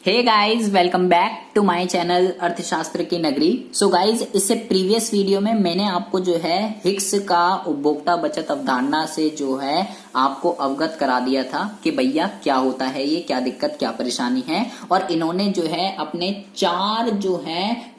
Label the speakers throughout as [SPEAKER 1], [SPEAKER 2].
[SPEAKER 1] Hey guys, welcome back to my channel अर्थशास्त्र की नगरी। सो गाइस, इससे प्रीवियस वीडियो में मैंने आपको जो है हिक्स का उपभोक्ता बचत अवधारणा से जो है आपको अवगत करा दिया था कि भैया क्या होता है, ये क्या दिक्कत क्या परेशानी है। और इन्होंने जो है अपने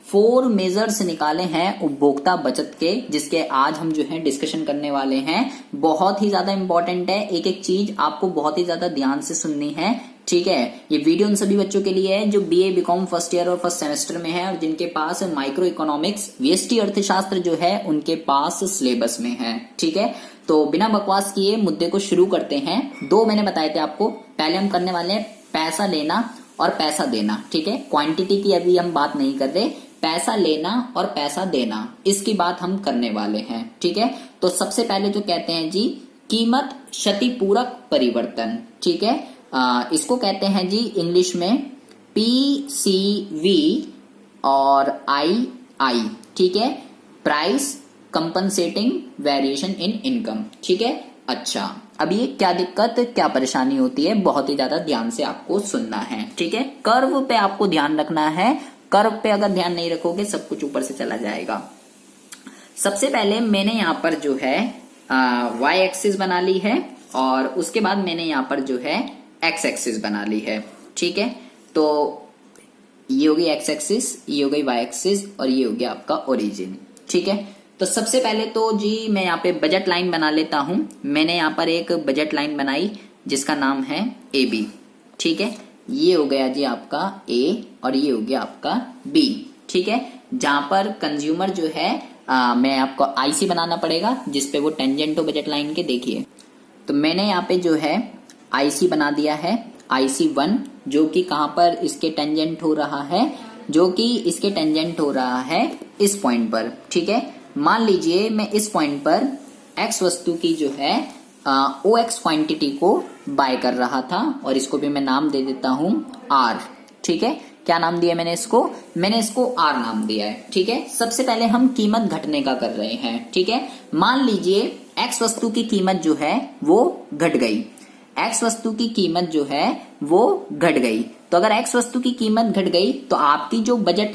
[SPEAKER 1] 4 मेजर्स निकाले हैं उपभोक्ता बचत के, जिसके आज हम जो है डिस्कशन करने वाले हैं। बहुत ही ज्यादा इंपॉर्टेंट है, एक एक चीज आपको बहुत ही ज्यादा ध्यान से सुननी है, ठीक है। ये वीडियो उन सभी बच्चों के लिए है जो बीए बीकॉम फर्स्ट ईयर और फर्स्ट सेमेस्टर में है और जिनके पास माइक्रो इकोनॉमिक्स वीएसटी अर्थशास्त्र जो है उनके पास सिलेबस में है, ठीक है। तो बिना बकवास किए मुद्दे को शुरू करते हैं। 2 मैंने बताए थे आपको। पहले हम करने वाले हैं पैसा लेना और पैसा देना, ठीक है। क्वांटिटी की अभी हम बात नहीं कर रहे, पैसा लेना और पैसा देना, इसकी बात हम करने वाले हैं, ठीक है। तो सबसे पहले जो कहते हैं जी कीमत क्षतिपूरक परिवर्तन, ठीक है। इसको कहते हैं जी इंग्लिश में पीसीवी और आई, ठीक है, price compensating variation in income, ठीक है। अच्छा, अब ये क्या दिक्कत क्या परेशानी होती है, बहुत ही ज्यादा ध्यान से आपको सुनना है, ठीक है। कर्व पे आपको ध्यान रखना है, कर्व पे अगर ध्यान नहीं रखोगे सब कुछ ऊपर से चला जाएगा। सबसे पहले मैंने यहाँ पर जो है वाई एक्सिस बना ली है और उसके बाद मैंने यहाँ पर जो है एक्स एक्सिस बना ली है, ठीक है। तो ये हो गई एक्स एक्सिस, ये हो गई वाई एक्सिस और ये हो गया आपका ओरिजिन, ठीक है। तो सबसे पहले तो जी मैं यहाँ पे बजट लाइन बना लेता हूं। मैंने यहाँ पर एक बजट लाइन बनाई जिसका नाम है ए बी, ठीक है। ये हो गया जी आपका ए और ये हो गया आपका बी, ठीक है। जहां पर कंज्यूमर जो है मैं आपको आईसी बनाना पड़ेगा जिसपे वो टेंजेंट हो बजट लाइन के, देखिए। तो मैंने यहाँ पे जो है आईसी बना दिया है, IC1, जो कि कहां पर इसके टेंजेंट हो रहा है, जो कि इसके टेंजेंट हो रहा है इस पॉइंट पर, ठीक है। मान लीजिए मैं इस पॉइंट पर एक्स वस्तु की जो है OX क्वांटिटी को बाय कर रहा था और इसको भी मैं नाम दे देता हूं R, ठीक है। क्या नाम दिया मैंने इसको R नाम दिया है, ठीक है। सबसे पहले हम कीमत घटने का कर रहे हैं, ठीक है। मान लीजिए एक्स वस्तु की कीमत जो है वो घट गई, एक्स वस्तु की कीमत जो है वो घट गई। तो अगर एक्स वस्तु की कीमत घट गई तो आपकी जो बजट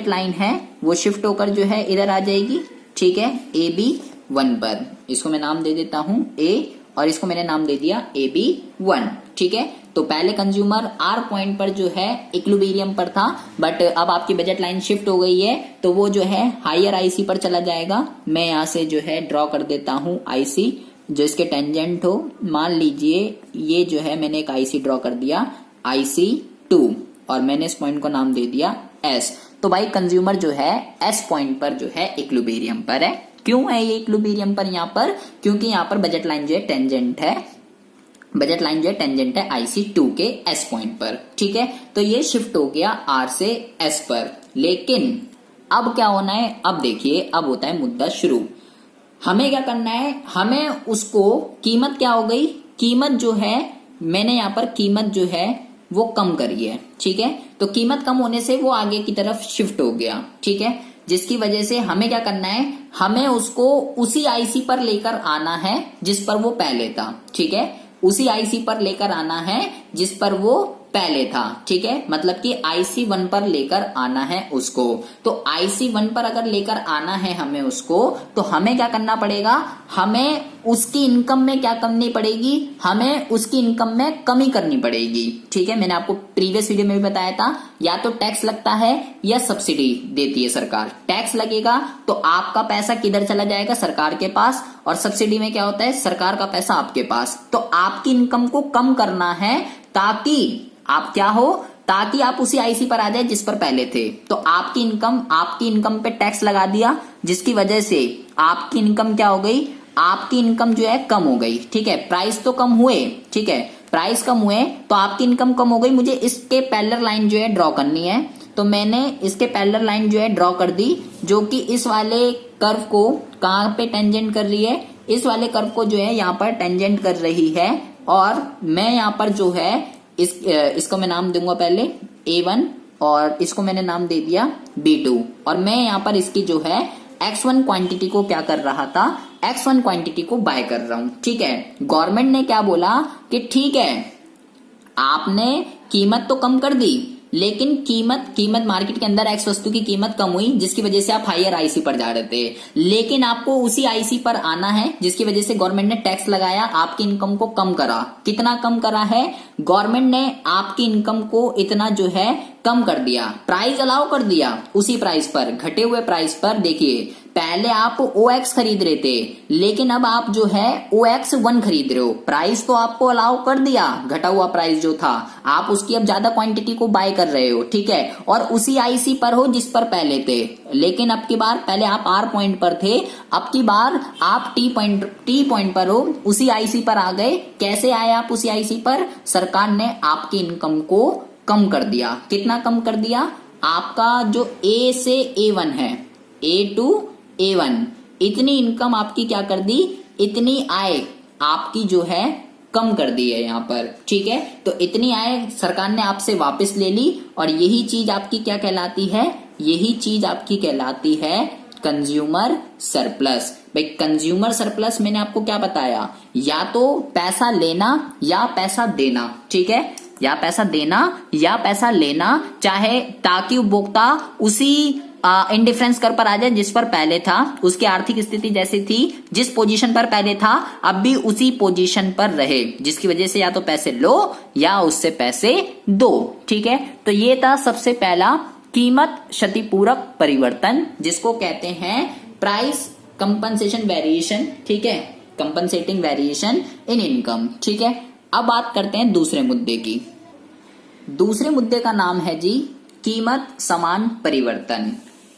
[SPEAKER 1] लाइन है वो शिफ्ट होकर जो है इधर आ जाएगी, ठीक है, AB1 पर। इसको मैं नाम दे देता हूं A और इसको मैंने नाम दे दिया AB1, ठीक है। तो पहले कंज्यूमर R पॉइंट पर जो है इक्विलिब्रियम पर था, बट अब आपकी बजट लाइन शिफ्ट हो गई है तो वो जो है हायर IC पर चला जाएगा। मैं यहां से जो है ड्रॉ कर देता हूं IC जो इसके टेंजेंट हो। मान लीजिए ये जो है मैंने एक IC ड्रॉ कर दिया IC2 और मैंने इस पॉइंट को नाम दे दिया S। तो भाई कंज्यूमर जो है S पॉइंट पर जो है इक्विलिब्रियम पर है। क्यों है ये इक्विलिब्रियम पर यहाँ पर? क्योंकि यहाँ पर बजट लाइन जो है टेंजेंट है IC2 के S पॉइंट पर, ठीक है। तो ये शिफ्ट हो गया R से S पर। लेकिन अब क्या होना है, अब देखिए, अब होता है मुद्दा शुरू। हमें क्या करना है, हमें उसको कीमत क्या हो गई, कीमत जो है मैंने यहाँ पर कीमत जो है वो कम करी है, ठीक है। तो कीमत कम होने से वो आगे की तरफ शिफ्ट हो गया, ठीक है। जिसकी वजह से हमें क्या करना है, हमें उसको उसी आईसी पर लेकर आना है जिस पर वो पहले था, ठीक है। उसी आईसी पर लेकर आना है जिस पर वो पहले था, ठीक है। मतलब कि IC1 पर लेकर आना है उसको। तो IC1 पर अगर लेकर आना है हमें उसको, तो हमें क्या करना पड़ेगा, हमें उसकी इनकम में क्या करनी पड़ेगी, हमें उसकी इनकम में कमी करनी पड़ेगी, ठीक है। मैंने आपको प्रीवियस वीडियो में भी बताया था, या तो टैक्स लगता है या सब्सिडी देती है सरकार। टैक्स लगेगा तो आपका पैसा किधर चला जाएगा, सरकार के पास, और सब्सिडी में क्या होता है, सरकार का पैसा आपके पास। तो आपकी इनकम को कम करना है ताकि आप क्या हो, ताकि आप उसी आईसी पर आ जाए जिस पर पहले थे। तो आपकी इनकम पे टैक्स लगा दिया, जिसकी वजह से आपकी इनकम क्या हो गई, आपकी इनकम जो है कम हो गई, ठीक है। प्राइस तो कम हुए, ठीक है, प्राइस कम हुए तो आपकी इनकम कम हो गई। मुझे इसके पैरेलल लाइन जो है ड्रॉ करनी है, तो मैंने इसके पैरेलल लाइन जो है ड्रॉ कर दी, जो कि इस वाले कर्व को कहां पे टेंजेंट कर रही है, इस वाले कर्व को जो है यहाँ पर टेंजेंट कर रही है। और मैं यहाँ पर जो है इसको मैं नाम दूंगा पहले A1 और इसको मैंने नाम दे दिया B2। और मैं यहाँ पर इसकी जो है X1 क्वांटिटी को क्या कर रहा था, X1 क्वांटिटी को बाय कर रहा हूं, ठीक है। गवर्नमेंट ने क्या बोला कि ठीक है आपने कीमत तो कम कर दी, लेकिन कीमत मार्केट के अंदर एक्स वस्तु की कीमत कम हुई, जिसकी वजह से आप हायर आईसी पर जा रहे थे। लेकिन आपको उसी आईसी पर आना है जिसकी वजह से गवर्नमेंट ने टैक्स लगाया, आपकी इनकम को कम करा। कितना कम करा है? गवर्नमेंट ने आपकी इनकम को इतना जो है कम कर दिया, प्राइस अलाउ कर दिया उसी प्राइस पर, घटे हुए प्राइस पर। देखिए पहले आप OX खरीद रहे थे, लेकिन अब आप जो है OX1 खरीद रहे हो। प्राइस तो आपको अलाउ कर दिया, घटा हुआ प्राइस जो था, आप उसकी अब ज्यादा क्वांटिटी को बाय कर रहे हो, ठीक है, और उसी आईसी पर हो जिस पर पहले थे। लेकिन अब की बार पहले आप R पॉइंट पर थे, अब की बार आप T पॉइंट पर हो, उसी आईसी पर आ गए। कैसे आए आप उसी आईसी पर? सरकार ने आपकी इनकम को कम कर दिया। कितना कम कर दिया? आपका जो A से A1 है, A to A1, इतनी इनकम आपकी क्या कर दी, इतनी आय आपकी जो है कम कर दी है यहाँ पर, ठीक है। तो इतनी आय सरकार ने आपसे वापस ले ली, और यही चीज आपकी क्या कहलाती है, यही चीज आपकी कहलाती है कंज्यूमर सरप्लस। भाई कंज्यूमर सरप्लस मैंने आपको क्या बताया, या तो पैसा लेना या पैसा देना, ठीक है, या पैसा देना या पैसा लेना, चाहे ताकि उपभोक्ता उसी इंडिफरेंस कर पर आ जाए जिस पर पहले था, उसकी आर्थिक स्थिति जैसी थी, जिस पोजीशन पर पहले था अब भी उसी पोजीशन पर रहे, जिसकी वजह से या तो पैसे लो या उससे पैसे दो, ठीक है। तो ये था सबसे पहला कीमत क्षतिपूरक परिवर्तन, जिसको कहते हैं प्राइस कंपनसेशन वेरिएशन, ठीक है, कंपनसेटिंग वेरिएशन इन इनकम, ठीक है। अब बात करते हैं दूसरे मुद्दे की। दूसरे मुद्दे का नाम है जी कीमत समान परिवर्तन,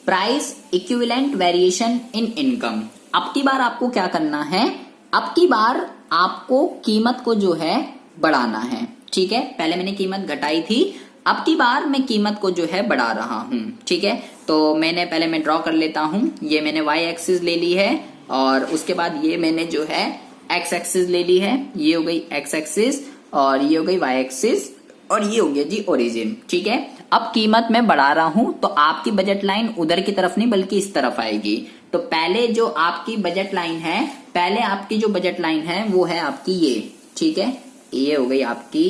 [SPEAKER 1] price equivalent variation in income. अब की बार आपको क्या करना है, अब की बार आपको कीमत को जो है बढ़ाना है, ठीक है। पहले मैंने कीमत घटाई थी, अब की बार मैं कीमत को जो है बढ़ा रहा हूं, ठीक है। तो पहले मैं ड्रॉ कर लेता हूं, ये मैंने Y एक्सिस ले ली है, और उसके बाद ये मैंने जो है X एक्सिस ले ली है, ये हो गई X एक्सिस, और ये हो गई Y एक्सिस, और ये हो गया जी ओरिजिन, ठीक है। अब कीमत मैं बढ़ा रहा हूं, तो आपकी बजट लाइन उधर की तरफ नहीं बल्कि इस तरफ आएगी। तो पहले जो आपकी बजट लाइन है, पहले आपकी जो बजट लाइन है वो है आपकी ये, ठीक है, ये हो गई आपकी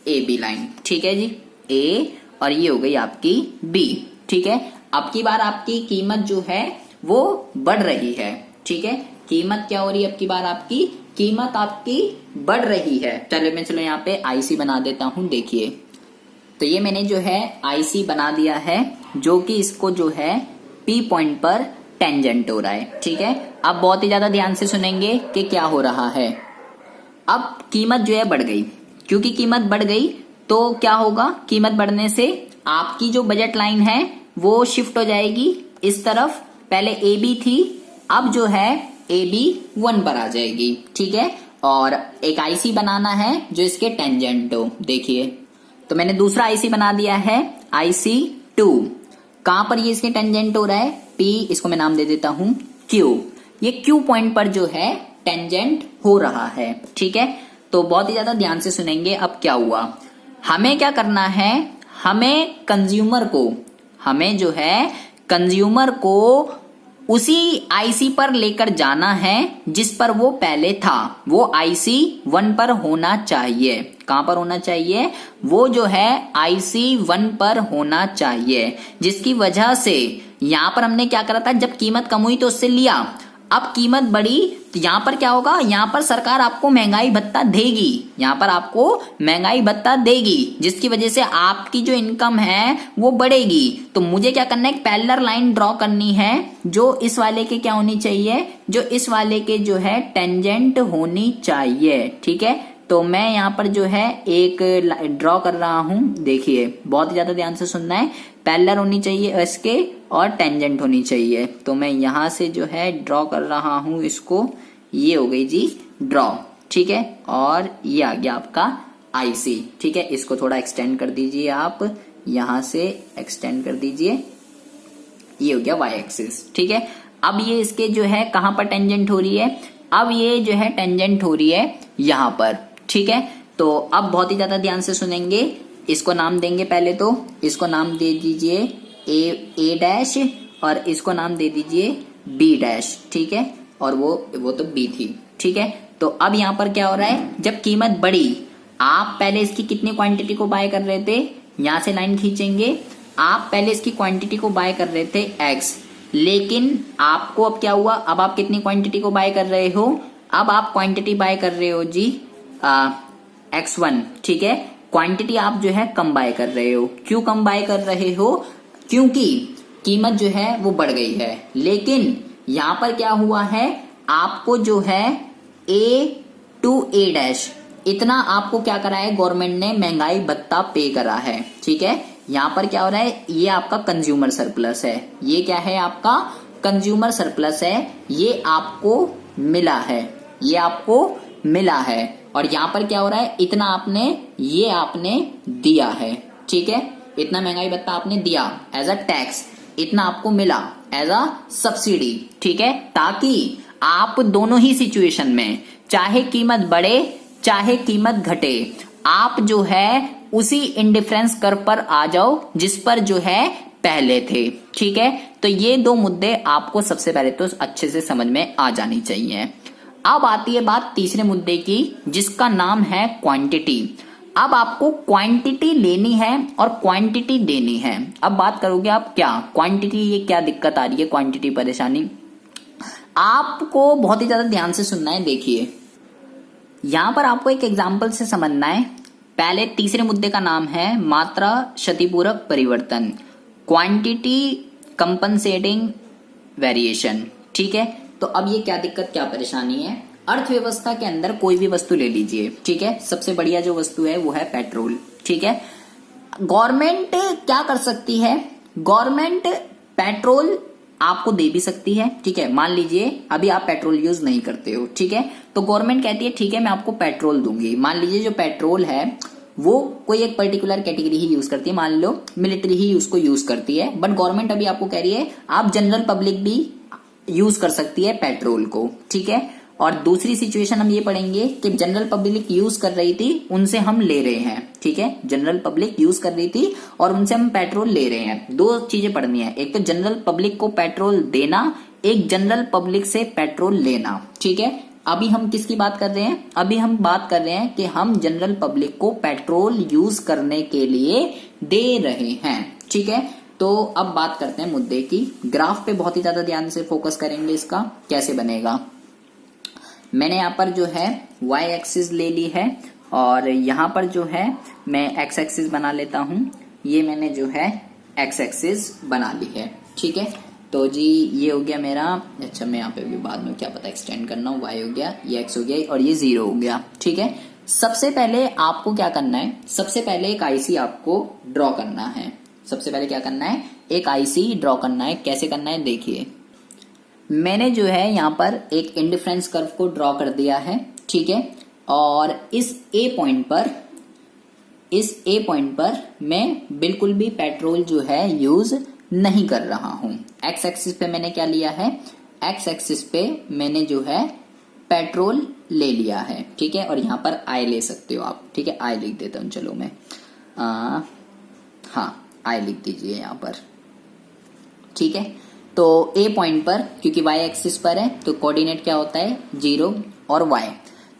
[SPEAKER 1] AB लाइन, ठीक है जी, A, और ये हो गई आपकी B, ठीक है। अब की बार आपकी कीमत जो है वो बढ़ रही है, ठीक है। कीमत क्या हो रही है अब की बार, आपकी कीमत आपकी बढ़ रही है। चलो यहाँ पे IC बना देता हूं, देखिए। तो ये मैंने जो है IC बना दिया है, जो कि इसको जो है P पॉइंट पर टेंजेंट हो रहा है, ठीक है। अब बहुत ही ज्यादा ध्यान से सुनेंगे कि क्या हो रहा है। अब कीमत जो है बढ़ गई, क्योंकि कीमत बढ़ गई तो क्या होगा, कीमत बढ़ने से आपकी जो बजट लाइन है वो शिफ्ट हो जाएगी इस तरफ। पहले AB थी, अब जो है AB 1 पर आ जाएगी, ठीक है। और एक IC बनाना है जो इसके टेंजेंट हो, देखिए। तो मैंने दूसरा IC बना दिया है IC2। कहां पर ये इसके टेंजेंट हो रहा है, P, इसको मैं नाम दे देता हूं Q। ये Q पॉइंट पर जो है टेंजेंट हो रहा है, ठीक है। तो बहुत ही ज्यादा ध्यान से सुनेंगे। अब क्या हुआ, हमें क्या करना है, हमें जो है कंज्यूमर को उसी IC पर लेकर जाना है जिस पर वो पहले था। वो IC 1 पर होना चाहिए। कहां पर होना चाहिए, वो जो है IC 1 पर होना चाहिए, जिसकी वजह से यहां पर हमने क्या करा था, जब कीमत कम हुई तो उससे लिया, अब कीमत बढ़ी तो यहां पर क्या होगा, यहां पर सरकार आपको महंगाई भत्ता देगी, यहां पर आपको महंगाई भत्ता देगी, जिसकी वजह से आपकी जो इनकम है वो बढ़ेगी। तो मुझे क्या करना है, एक पैरेलल लाइन ड्रॉ करनी है जो इस वाले के क्या होनी चाहिए, जो इस वाले के जो है टेंजेंट होनी चाहिए, ठीक है। तो मैं यहाँ पर जो है एक ड्रॉ कर रहा हूं, देखिए बहुत ज्यादा ध्यान से सुनना है। पैरेलल होनी चाहिए इसके और टेंजेंट होनी चाहिए। तो मैं यहां से जो है ड्रॉ कर रहा हूं इसको, ये हो गई जी ड्रॉ, ठीक है। और ये आ गया आपका IC, ठीक है। इसको थोड़ा एक्सटेंड कर दीजिए, आप यहां से एक्सटेंड कर दीजिए, ये हो गया Y एक्सिस, ठीक है। अब ये इसके जो है कहां पर टेंजेंट हो रही है, अब ये जो है टेंजेंट हो रही है यहां पर, ठीक है। तो अब बहुत ही ज्यादा ध्यान से सुनेंगे। इसको नाम देंगे, पहले तो इसको नाम दे दीजिए A डैश, और इसको नाम दे दीजिए B डैश, ठीक है। और वो तो B थी, ठीक है। तो अब यहां पर क्या हो रहा है, जब कीमत बढ़ी आप पहले इसकी कितनी क्वांटिटी को बाय कर रहे थे, यहां से लाइन खींचेंगे, आप पहले इसकी क्वांटिटी को बाय कर रहे थे x, लेकिन आपको अब क्या हुआ, अब आप कितनी क्वांटिटी को बाय कर रहे हो, अब आप क्वांटिटी बाय कर रहे हो जी x1, ठीक है। क्वांटिटी आप जो है कम बाय कर रहे हो। क्यों कम बाय कर रहे हो, क्योंकि कीमत जो है वो बढ़ गई है। लेकिन यहां पर क्या हुआ है, आपको जो है A to A' इतना आपको क्या करा है, गवर्नमेंट ने महंगाई भत्ता पे करा है, ठीक है। यहां पर क्या हो रहा है, ये आपका कंज्यूमर सरप्लस है, ये क्या है आपका कंज्यूमर सरप्लस है, ये आपको मिला है, ये आपको मिला है। और यहां पर क्या हो रहा है, इतना आपने, ये आपने दिया है, ठीक है, इतना महंगाई भत्ता आपने दिया एज अ टैक्स, इतना आपको मिला एज अ सब्सिडी, ठीक है। ताकि आप दोनों ही सिचुएशन में, चाहे कीमत बढ़े चाहे कीमत घटे, आप जो है उसी इंडिफरेंस कर्व पर आ जाओ जिस पर जो है पहले थे, ठीक है। तो ये दो मुद्दे आपको सबसे पहले तो अच्छे से समझ में आ जानी चाहिए। अब आती है बात तीसरे मुद्दे की, जिसका नाम है क्वांटिटी। अब आपको क्वांटिटी लेनी है और क्वांटिटी देनी है। अब बात करोगे आप क्या क्वांटिटी, ये क्या दिक्कत आ रही है, क्वांटिटी परेशानी, आपको बहुत ही ज्यादा ध्यान से सुनना है। देखिए यहां पर आपको एक एग्जाम्पल से समझना है। पहले तीसरे मुद्दे का नाम है मात्रा क्षतिपूरक परिवर्तन, क्वांटिटी कंपनसेटिंग वेरिएशन, ठीक है। तो अब ये क्या दिक्कत क्या परेशानी है, अर्थव्यवस्था के अंदर कोई भी वस्तु ले लीजिए, ठीक है, सबसे बढ़िया जो वस्तु है वो है पेट्रोल, ठीक है। गवर्नमेंट क्या कर सकती है, गवर्नमेंट पेट्रोल आपको दे भी सकती है, ठीक है। मान लीजिए अभी आप पेट्रोल यूज नहीं करते हो, ठीक है, तो गवर्नमेंट कहती है ठीक है मैं आपको पेट्रोल दूंगी। मान लीजिए जो पेट्रोल है वो कोई एक पर्टिकुलर कैटेगरी ही यूज करती है, मान लो मिलिट्री ही उसको यूज करती है, बट गवर्नमेंट अभी आपको कह रही है आप जनरल पब्लिक भी यूज कर सकती है पेट्रोल को, ठीक है। और दूसरी सिचुएशन हम ये पढ़ेंगे कि जनरल पब्लिक यूज कर रही थी, उनसे हम ले रहे हैं, ठीक है, जनरल पब्लिक यूज कर रही थी और उनसे हम पेट्रोल ले रहे हैं। दो चीजें पढ़नी है, एक तो जनरल पब्लिक को पेट्रोल देना, एक जनरल पब्लिक से पेट्रोल लेना, ठीक है। अभी हम किसकी बात कर रहे हैं, अभी हम बात कर रहे हैं कि हम जनरल पब्लिक को पेट्रोल यूज करने के लिए दे रहे हैं, ठीक है। तो अब बात करते हैं मुद्दे की। ग्राफ पे बहुत ही ज्यादा ध्यान से फोकस करेंगे, इसका कैसे बनेगा। मैंने यहाँ पर जो है y एक्सिस ले ली है और यहाँ पर जो है मैं x एक्सिस बना लेता हूँ, ये मैंने जो है x एक्सिस बना ली है, ठीक है। तो जी ये हो गया मेरा, अच्छा मैं यहाँ पे भी बाद में क्या पता एक्सटेंड करना हूँ, y हो गया, ये x हो गया और ये 0 हो गया, ठीक है। सबसे पहले आपको क्या करना है, सबसे पहले एक आईसी आपको ड्रॉ करना है। सबसे पहले क्या करना है, एक आईसी ड्रॉ करना है। कैसे करना है, देखिए मैंने जो है यहाँ पर एक इंडिफरेंस कर्व को ड्रॉ कर दिया है, ठीक है। और इस ए पॉइंट पर मैं बिल्कुल भी पेट्रोल जो है यूज नहीं कर रहा हूं। एक्स एक्सिस पे मैंने क्या लिया है, एक्स एक्सिस पे मैंने जो है पेट्रोल ले लिया है, ठीक है। और यहाँ पर आई ले सकते हो आप, ठीक है, आई लिख देता हूं, चलो मैं हाँ आई लिख दीजिए यहाँ पर, ठीक है। तो ए पॉइंट पर क्योंकि y एक्सिस पर है तो कोऑर्डिनेट क्या होता है 0 और y,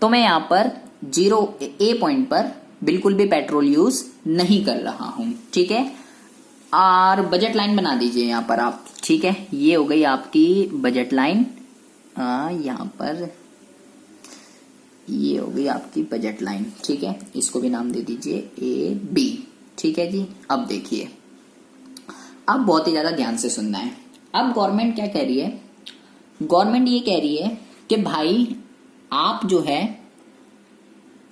[SPEAKER 1] तो मैं यहाँ पर 0 ए पॉइंट पर बिल्कुल भी पेट्रोल यूज नहीं कर रहा हूं, ठीक है। और बजट लाइन बना दीजिए यहाँ पर आप, ठीक है, ये हो गई आपकी बजट लाइन, यहाँ पर ये हो गई आपकी बजट लाइन, ठीक है। इसको भी नाम दे दीजिए AB, ठीक है जी। अब देखिए, अब बहुत ही ज्यादा ध्यान से सुनना है। अब गवर्नमेंट क्या कह रही है, गवर्नमेंट ये कह रही है कि भाई आप जो है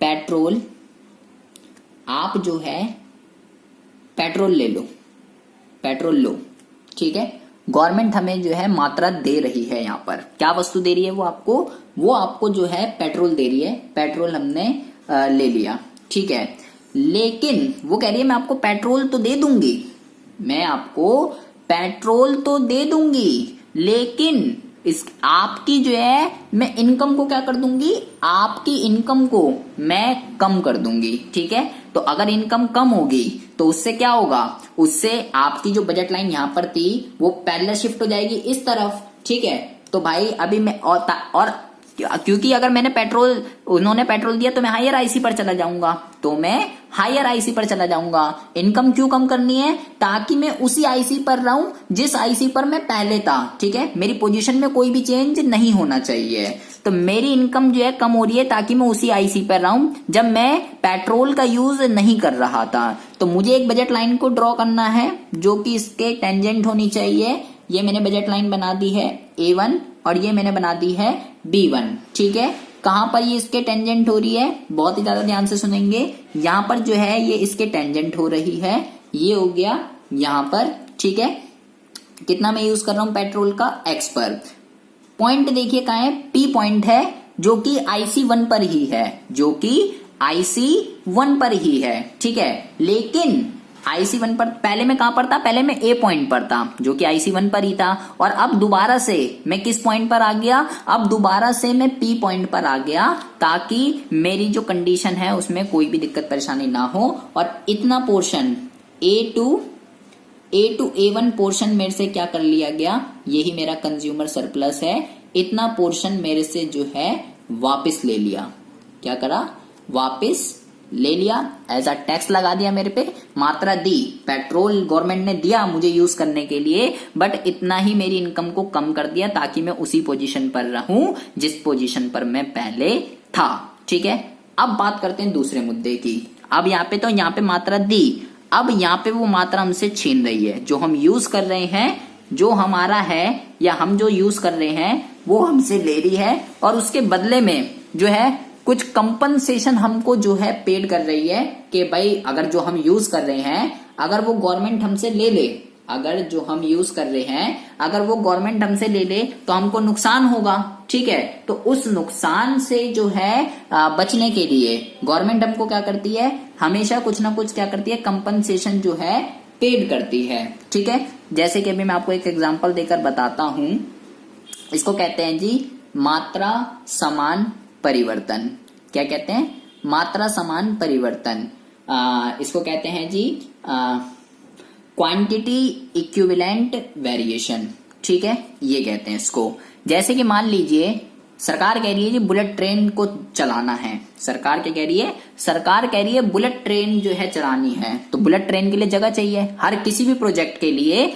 [SPEAKER 1] पेट्रोल, आप जो है पेट्रोल ले लो, पेट्रोल लो, ठीक है। गवर्नमेंट हमें जो है मात्रा दे रही है, यहाँ पर क्या वस्तु दे रही है, वो आपको जो है पेट्रोल दे रही है, पेट्रोल हमने ले लिया, ठीक है। लेकिन वो कह रही है मैं आपको पेट्रोल तो दे दूंगी, मैं आपको पेट्रोल तो दे दूंगी, लेकिन इस आपकी जो है मैं इनकम को क्या कर दूंगी, आपकी इनकम को मैं कम कर दूंगी, ठीक है। तो अगर इनकम कम होगी तो उससे क्या होगा, उससे आपकी जो बजट लाइन यहाँ पर थी वो पैरेलल शिफ्ट हो जाएगी इस तरफ, ठीक है। तो भाई अभी मैं और क्योंकि अगर मैंने उन्होंने पेट्रोल दिया तो मैं हायर आईसी पर चला जाऊंगा, तो मैं हायर आईसी पर चला जाऊंगा। इनकम क्यों कम करनी है? ताकि मैं उसी आईसी पर रहूं जिस आईसी पर मैं पहले था, ठीक है। मेरी पोजीशन में कोई भी चेंज नहीं होना चाहिए। तो मेरी इनकम जो है कम हो रही है ताकि मैं उसी आईसी पर रहूं जब मैं पेट्रोल का यूज नहीं कर रहा था। तो मुझे एक बजट लाइन को ड्रॉ करना है जो कि इसके टेंजेंट होनी चाहिए। ये मैंने बजट लाइन बना दी है A1 और ये मैंने बना दी है B1, ठीक है। कहां पर ये इसके टेंजेंट हो रही है? बहुत ही ज्यादा ध्यान से सुनेंगे। यहां पर जो है ये इसके टेंजेंट हो रही है, ये हो गया यहां पर, ठीक है। कितना मैं यूज कर रहा हूं पेट्रोल का? X पर। पॉइंट देखिए कहां है? P पॉइंट है जो कि IC1 पर ही है, जो कि IC1 पर ही है, ठीक है। लेकिन IC1 पर पहले मैं कहां पर था? पहले मैं A पॉइंट पर था जो कि IC1 पर ही था, और अब दोबारा से मैं किस पॉइंट पर आ गया? अब दोबारा से मैं P पॉइंट पर आ गया ताकि मेरी जो कंडीशन है उसमें कोई भी दिक्कत परेशानी ना हो। और इतना portion A to A1 portion मेरे से क्या कर लिया गया? यही मेरा कंज्यूमर सरप्लस है। इतना पोर्शन मेरे से जो है वापस ले लिया। क्या करा? वापस ले लिया, एज अ टैक्स लगा दिया मेरे पे, मात्रा दी। पेट्रोल गवर्नमेंट ने दिया मुझे यूज करने के लिए, बट इतना ही मेरी इनकम को कम कर दिया ताकि मैं उसी पोजीशन पर रहूं जिस पोजीशन पर मैं पहले था, ठीक है। अब बात करते हैं दूसरे मुद्दे की। अब यहाँ पे मात्रा दी, अब यहाँ पे वो मात्रा हमसे छीन रही है। जो हम यूज कर रहे हैं, जो हमारा है या हम जो यूज कर रहे हैं वो हमसे ले रही है, और उसके बदले में जो है कुछ कंपनसेशन हमको जो है पेड कर रही है कि भाई अगर जो हम यूज कर रहे हैं अगर वो गवर्नमेंट हमसे ले ले, अगर जो हम यूज कर रहे हैं अगर वो गवर्नमेंट हमसे ले ले तो हमको नुकसान होगा, ठीक है। तो उस नुकसान से जो है बचने के लिए गवर्नमेंट हमको क्या करती है? हमेशा कुछ ना कुछ क्या करती है? कंपनसेशन जो है पेड करती है, ठीक है। जैसे कि अभी मैं आपको एक एग्जांपल देकर बताता हूं। इसको कहते हैं जी मात्रा समान परिवर्तन। क्या कहते हैं? मात्रा समान परिवर्तन। इसको कहते हैं जी क्वांटिटी इक्विवेलेंट वेरिएशन, ठीक है, ये कहते हैं इसको। जैसे कि मान लीजिए सरकार कह रही है जी बुलेट ट्रेन को चलाना है। सरकार क्या कह रही है? सरकार कह रही है बुलेट ट्रेन जो है चलानी है, तो बुलेट ट्रेन के लिए जगह चाहिए। हर किसी भी प्रोजेक्ट के लिए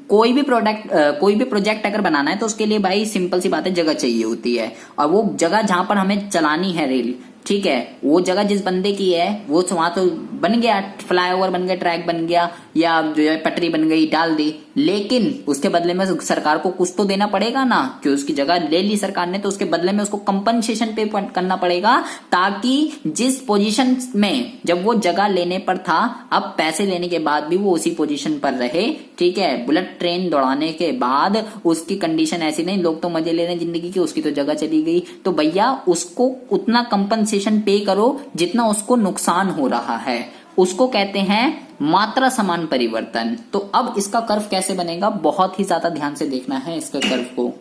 [SPEAKER 1] कोई भी प्रोजेक्ट अगर बनाना है तो उसके लिए भाई सिंपल सी बात है, जगह चाहिए होती है। और वो जगह जहां पर हमें चलानी है रेल, ठीक है, वो जगह जिस बंदे की है वो वहां तो बन गया, फ्लाईओवर बन गया, ट्रैक बन गया, या जो है पटरी बन गई, डाल दी। लेकिन उसके बदले में सरकार को कुछ तो देना पड़ेगा ना, कि उसकी जगह ले ली सरकार ने, तो उसके बदले में उसको कंपनसेशन पे करना पड़ेगा, ताकि जिस पोजीशन में जब वो जगह लेने पर था अब पैसे लेने के बाद भी वो उसी पोजीशन पर रहे, ठीक है। बुलेट ट्रेन दौड़ाने के बाद उसकी कंडीशन ऐसी नहीं, लोग तो मजे ले रहे हैं जिंदगी की, उसकी तो जगह चली गई, तो भैया उसको उतना कंपनसेशन पे करो जितना उसको नुकसान हो रहा है। उसको कहते हैं मात्रा समान परिवर्तन। तो अब इसका कर्व कैसे बनेगा, बहुत ही ज्यादा ध्यान से देखना है इसके कर्व को।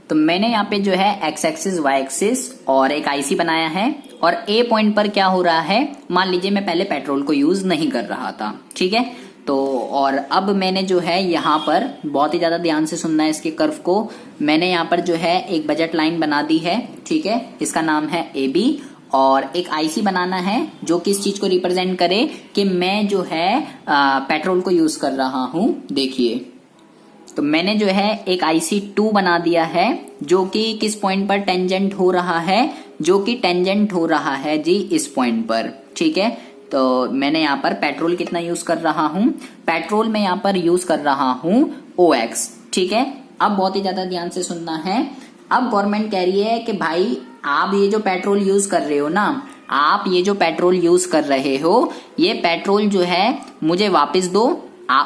[SPEAKER 1] तो मैंने यहाँ पे जो है एक्स एक्सिस वाई एक्सिस और एक आईसी बनाया है, और ए पॉइंट पर क्या हो रहा है, मान लीजिए मैं पहले पेट्रोल को यूज नहीं कर रहा था, ठीक है। तो और अब मैंने जो है यहाँ पर बहुत ही ज्यादा ध्यान से सुनना है इसके कर्व को। मैंने यहाँ पर जो है एक बजट लाइन बना दी है, ठीक है, इसका नाम है AB, और एक आईसी बनाना है जो कि इस चीज को रिप्रेजेंट करे कि मैं जो है पेट्रोल को यूज कर रहा हूं। देखिए, तो मैंने जो है एक IC2 बना दिया है जो कि किस पॉइंट पर टेंजेंट हो रहा है, जो कि टेंजेंट हो रहा है जी इस पॉइंट पर, ठीक है। तो मैंने यहाँ पर पेट्रोल कितना यूज कर रहा हूं, पेट्रोल में यहाँ पर यूज कर रहा हूं OX, ठीक है। अब बहुत ही ज्यादा ध्यान से सुनना है। अब गवर्नमेंट कह रही है कि भाई आप ये जो पेट्रोल यूज कर रहे हो ना, आप ये जो पेट्रोल यूज कर रहे हो, ये पेट्रोल जो है मुझे वापस दो,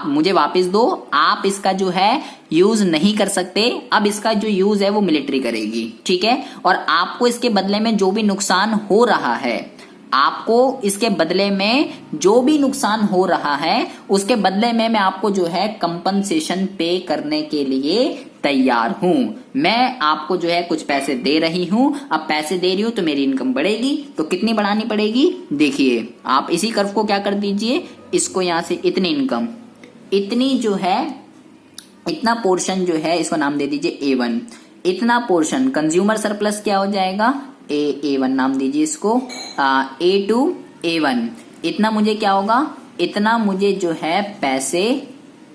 [SPEAKER 1] मुझे वापस दो। आप इसका जो है यूज नहीं कर सकते, अब इसका जो यूज है वो मिलिट्री करेगी, ठीक है। और आपको इसके बदले में जो भी नुकसान हो रहा है, आपको इसके बदले में जो भी नुकसान हो रहा है उसके बदले में मैं आपको जो है कंपनसेशन पे करने के लिए तैयार हूं। मैं आपको जो है कुछ पैसे दे रही हूं, अब पैसे दे रही हूं तो मेरी इनकम बढ़ेगी, तो कितनी बढ़ानी पड़ेगी, देखिए आप इसी कर्व को क्या कर दीजिए, इसको यहां से इतनी इनकम, इतनी जो है, इतना पोर्शन जो है इसको नाम दे दीजिए A1। इतना पोर्शन कंज्यूमर सरप्लस क्या हो जाएगा, A1 नाम दीजिए इसको, A2 A1, इतना मुझे क्या होगा, इतना मुझे जो है पैसे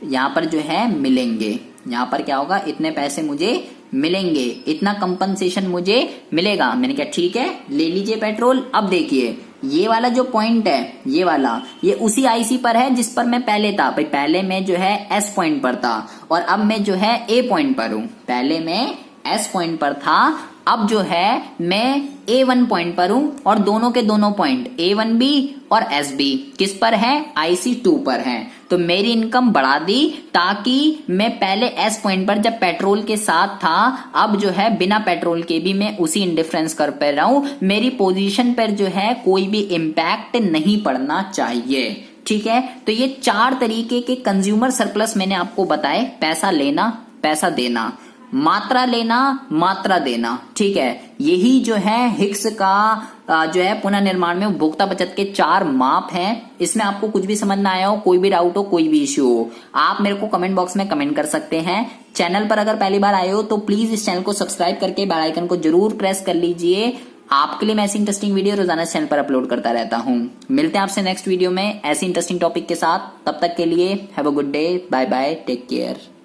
[SPEAKER 1] यहाँ पर जो है मिलेंगे, यहाँ पर क्या होगा, इतने पैसे मुझे मिलेंगे, इतना कंपनसेशन मुझे मिलेगा। मैंने कहा ठीक है ले लीजिए पेट्रोल। अब देखिए ये वाला जो पॉइंट है, ये वाला, ये उसी आईसी पर है जिस पर मैं पहले था भाई। पहले मैं जो है एस पॉइंट पर था और अब मैं जो है ए पॉइंट पर हूं। पहले मैं एस पॉइंट पर था, अब जो है मैं A1 पॉइंट पर हूं और दोनों के दोनों पॉइंट A1B और SB किस पर है, IC2 पर है। तो मेरी इनकम बढ़ा दी ताकि मैं पहले S पॉइंट पर जब पेट्रोल के साथ था, अब जो है बिना पेट्रोल के भी मैं उसी इंडिफरेंस कर पा रहा हूं। मेरी पोजीशन पर जो है कोई भी इम्पैक्ट नहीं पड़ना चाहिए। ठीक है, तो ये 4 तरीके के कंज्यूमर सरप्लस मैंने आपको बताए, पैसा लेना, पैसा देना, मात्रा लेना, मात्रा देना। ठीक है, यही जो है हिक्स का जो है पुनर्निर्माण में उपभोक्ता बचत के 4 माप हैं। इसमें आपको कुछ भी समझ ना आया हो, कोई भी डाउट हो, कोई भी इश्यू हो, आप मेरे को कमेंट बॉक्स में कमेंट कर सकते हैं। चैनल पर अगर पहली बार आए हो तो प्लीज इस चैनल को सब्सक्राइब करके बेल आइकन को जरूर प्रेस कर लीजिए। आपके लिए मैं ऐसी इंटरेस्टिंग वीडियो रोजाना इस चैनल पर अपलोड करता रहता हूं। मिलते हैं आपसे नेक्स्ट वीडियो में ऐसी इंटरेस्टिंग टॉपिक के साथ। तब तक के लिए have a good day, bye bye, take care.